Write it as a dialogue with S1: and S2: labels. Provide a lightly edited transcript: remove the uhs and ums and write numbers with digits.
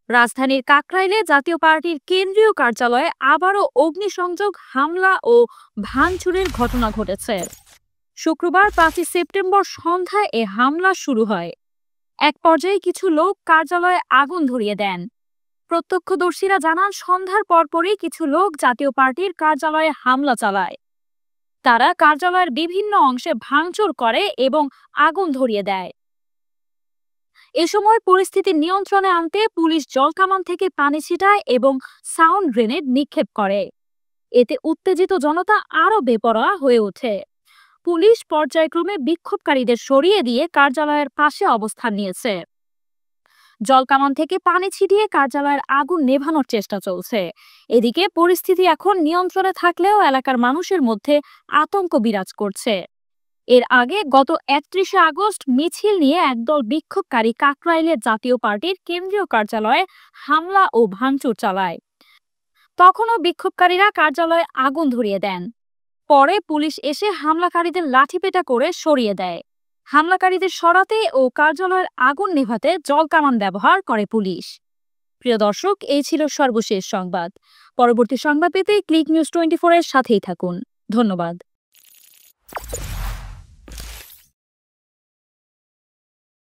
S1: রাজধানীর কাকরাইলে জাতীয় পার্টির কেন্দ্রীয় কার্যালয়ে আবারও অগ্নিসংযোগ, হামলা ও ভাঙচুরের ঘটনা ঘটেছে। শুক্রবার 5 সেপ্টেম্বর সন্ধ্যায় এ হামলা শুরু হয়। এক পর্যায়ে কিছু লোক কার্যালয়ে আগুন ধরিয়ে দেন। প্রত্যক্ষদর্শীরা জানান, সন্ধ্যার পরপরই কিছু লোক জাতীয় পার্টির কার্যালয়ে হামলা চালায়। তারা কার্যালয়ের বিভিন্ন অংশে ভাঙচুর করে এবং আগুন ধরিয়ে দেয়। এ সময় পরিস্থিতি নিয়ন্ত্রণে আনতে পুলিশ জলকামান থেকে পানি ছিটায় এবং সাউন্ড গ্রেনেড নিক্ষেপ করে। এতে উত্তেজিত জনতা আরও বেপরোয়া হয়ে ওঠে। পুলিশ পর্যায়ক্রমে বিক্ষোভকারীদের সরিয়ে দিয়ে কার্যালয়ের পাশে অবস্থান নিয়েছে। জলকামান থেকে পানি ছিটিয়ে কার্যালয়ের আগুন নেভানোর চেষ্টা চলছে। এদিকে পরিস্থিতি এখন নিয়ন্ত্রণে থাকলেও এলাকার মানুষের মধ্যে আতঙ্ক বিরাজ করছে। এর আগে গত 31 আগস্ট মিছিল নিয়ে একদল বিক্ষোভকারী কাকরাইলের জাতীয় পার্টির কেন্দ্রীয় কার্যালয়ে হামলা ও ভাঙচুর চালায়। তখনও বিক্ষোভকারীরা কার্যালয়ে আগুন ধরিয়ে দেন। পরে পুলিশ এসে হামলাকারীদের লাঠিপেটা করে সরিয়ে দেয়। হামলাকারীদের সরাতে ও কার্যালয়ের আগুন নেভাতে জলকামান ব্যবহার করে পুলিশ। প্রিয় দর্শক, এই ছিল সর্বশেষ সংবাদ। পরবর্তী সংবাদ পেতে ক্লিক নিউজ 24 এর সাথেই থাকুন। ধন্যবাদ।